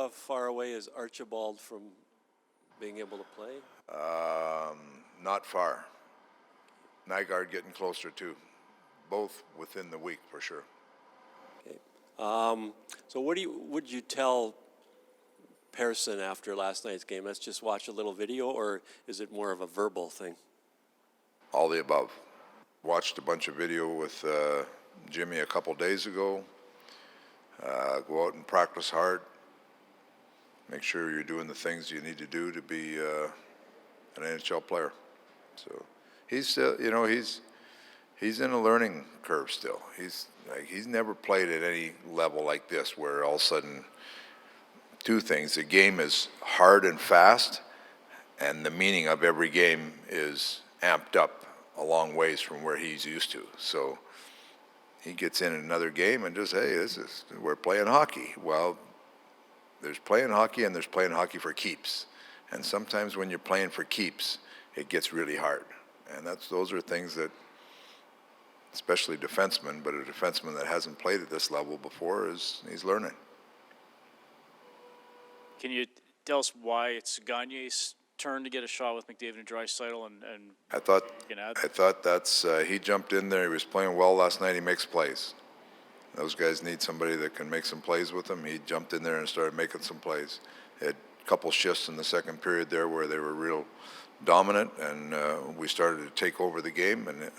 How far away is Archibald from being able to play? Not far. Nygaard getting closer too. Both within the week for sure. Okay. So what would you tell Pearson after last night's game? Let's just watch a little video, or is it more of a verbal thing? All the above. Watched a bunch of video with Jimmy a couple days ago. Go out and practice hard. Make sure you're doing the things you need to do to be an NHL player. So he's still, he's in a learning curve still. He's never played at any level like this where all of a sudden two things. The game is hard and fast, and the meaning of every game is amped up a long ways from where he's used to. So he gets in another game and just, hey, we're playing hockey. Well, there's playing hockey and there's playing hockey for keeps. And sometimes when you're playing for keeps, it gets really hard. And those are things that, especially defensemen, but a defenseman that hasn't played at this level before, he's learning. Can you tell us why it's Gagne's turn to get a shot with McDavid and Draisaitl? And I thought that's he jumped in there. He was playing well last night. He makes plays. Those guys need somebody that can make some plays with them. He jumped in there and started making some plays. He had a couple shifts in the second period there where they were real dominant, and we started to take over the game, and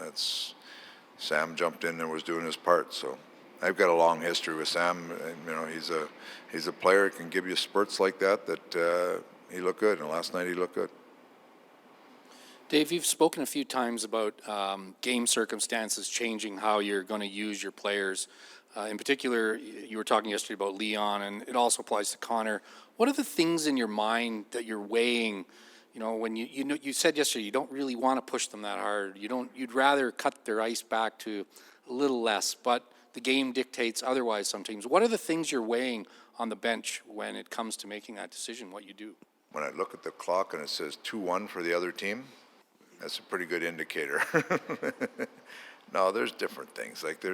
Sam jumped in and was doing his part. So I've got a long history with Sam. He's a player who can give you spurts like that he looked good, and last night he looked good. Dave, you've spoken a few times about game circumstances changing how you're going to use your players. In particular, you were talking yesterday about Leon, and it also applies to Connor. What are the things in your mind that you're weighing? When you said yesterday you don't really want to push them that hard. You'd rather cut their ice back to a little less, but the game dictates otherwise sometimes. What are the things you're weighing on the bench when it comes to making that decision, what you do? When I look at the clock and it says 2-1 for the other team, that's a pretty good indicator. No, there's different things. Like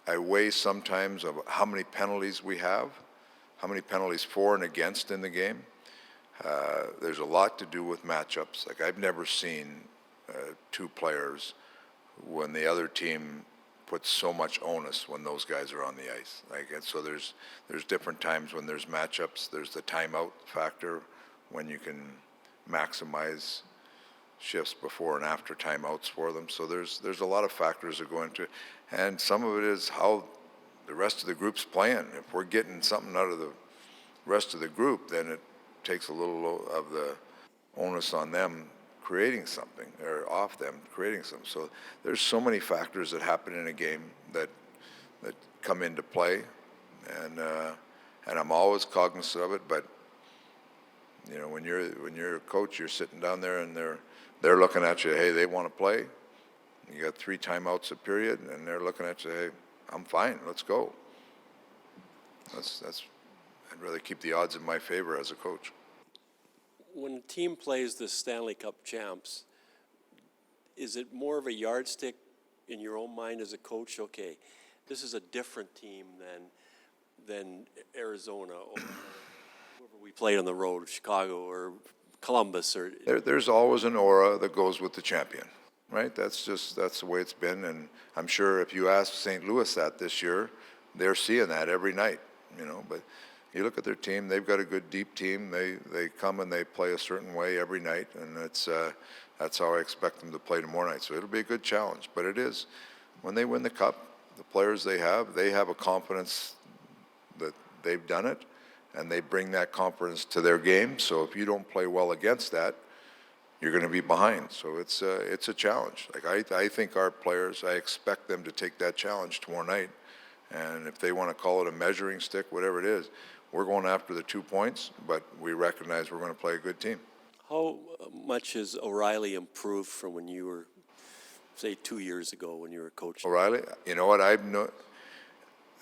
I weigh sometimes of how many penalties we have, how many penalties for and against in the game. There's a lot to do with matchups. Like I've never seen two players when the other team puts so much onus when those guys are on the ice. And so there's different times when there's matchups. There's the timeout factor when you can maximize shifts before and after timeouts for them. So there's a lot of factors that go into it, and some of it is how the rest of the group's playing. If we're getting something out of the rest of the group, then it takes a little of the onus on them creating something, or off them creating something. So there's so many factors that happen in a game that come into play, and I'm always cognizant of it. But when you're a coach, you're sitting down there and they're looking at you. Hey, they want to play. You got 3 timeouts a period, and they're looking at you. Hey, I'm fine. Let's go. I'd rather keep the odds in my favor as a coach. When a team plays the Stanley Cup champs, is it more of a yardstick in your own mind as a coach? Okay, this is a different team than Arizona or whoever we played on the road, Chicago or Columbus. Or there's always an aura that goes with the champion, right? That's the way it's been, and I'm sure if you ask St. Louis that this year, they're seeing that every night, But you look at their team; they've got a good, deep team. They come and they play a certain way every night, and that's how I expect them to play tomorrow night. So it'll be a good challenge. But it is, when they win the cup, the players they have a confidence that they've done it, and they bring that confidence to their game. So if you don't play well against that, you're going to be behind. So it's a challenge. Like I think our players, I expect them to take that challenge tomorrow night. And if they want to call it a measuring stick, whatever it is, we're going after the 2 points, but we recognize we're going to play a good team. How much has O'Reilly improved from when you were, say, 2 years ago when you were coaching? O'Reilly, you know what? I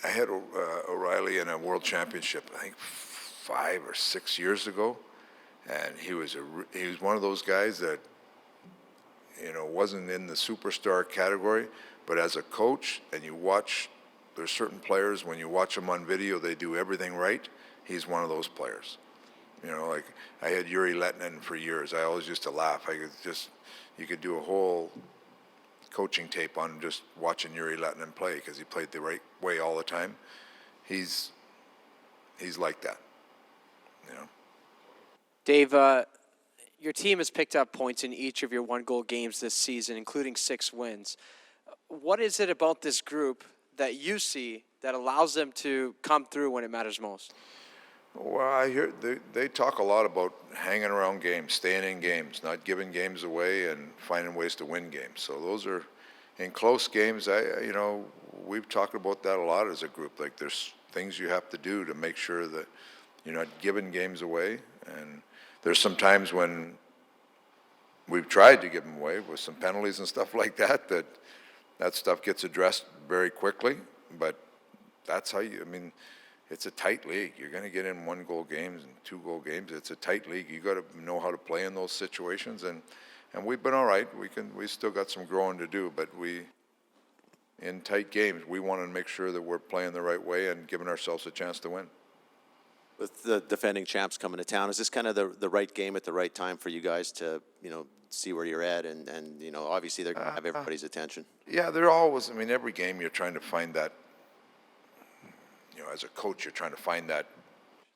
had O'Reilly in a world championship, I think 5 or 6 years ago, and he was one of those guys that wasn't in the superstar category, but as a coach, and you watch there's certain players, when you watch them on video, they do everything right. He's one of those players. You know, like I had Yuri Lettinen for years. I always used to laugh. You could do a whole coaching tape on just watching Yuri Lettinen play because he played the right way all the time. He's like that, you know. Dave, your team has picked up points in each of your one-goal games this season, including 6 wins. What is it about this group that you see that allows them to come through when it matters most? Well, I hear they talk a lot about hanging around games, staying in games, not giving games away, and finding ways to win games. So those are, in close games, we've talked about that a lot as a group. Like there's things you have to do to make sure that you're not giving games away. And there's some times when we've tried to give them away with some penalties and stuff like that, that stuff gets addressed very quickly. But that's how it's a tight league. You're going to get in 1-goal games and 2-goal games. It's a tight league. You got to know how to play in those situations, and we've been all right. We still got some growing to do, but in tight games, we want to make sure that we're playing the right way and giving ourselves a chance to win. With the defending champs coming to town, is this kind of the right game at the right time for you guys to, see where you're at and obviously they're going to have everybody's attention? Yeah, they're always, every game you're trying to find that, as a coach, you're trying to find that,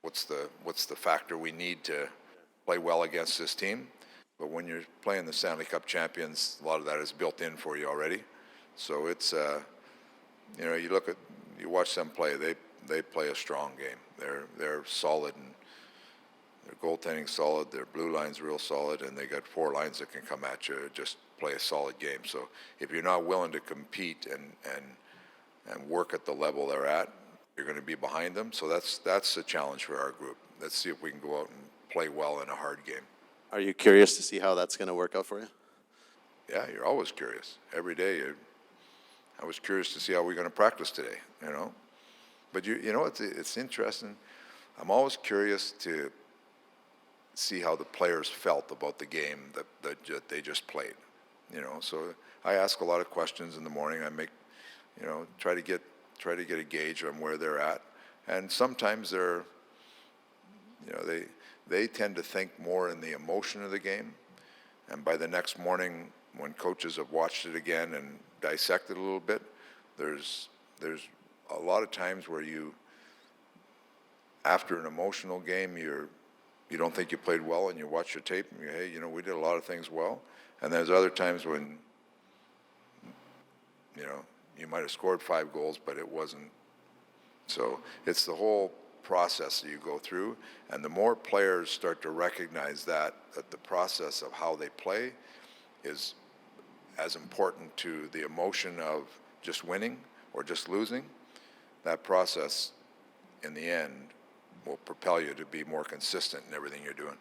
what's the factor we need to play well against this team. But when you're playing the Stanley Cup champions, a lot of that is built in for you already. So it's, you watch them play, they play a strong game. They're solid, and their goaltending's solid, their blue line's real solid, and they got 4 lines that can come at you, just play a solid game. So if you're not willing to compete and work at the level they're at, you're going to be behind them. So that's a challenge for our group. Let's see if we can go out and play well in a hard game. Are you curious to see how that's going to work out for you? Yeah, you're always curious. Every day, I was curious to see how we're going to practice today, But it's interesting. I'm always curious to see how the players felt about the game that they just played, So I ask a lot of questions in the morning. I make, try to get a gauge on where they're at. And sometimes they tend to think more in the emotion of the game. And by the next morning, when coaches have watched it again and dissected a little bit, there's a lot of times where after an emotional game, you don't think you played well, and you watch your tape and hey, we did a lot of things well. And there's other times when, you might have scored 5 goals, but it wasn't. So it's the whole process that you go through, and the more players start to recognize that the process of how they play is as important to the emotion of just winning or just losing, that process in the end will propel you to be more consistent in everything you're doing.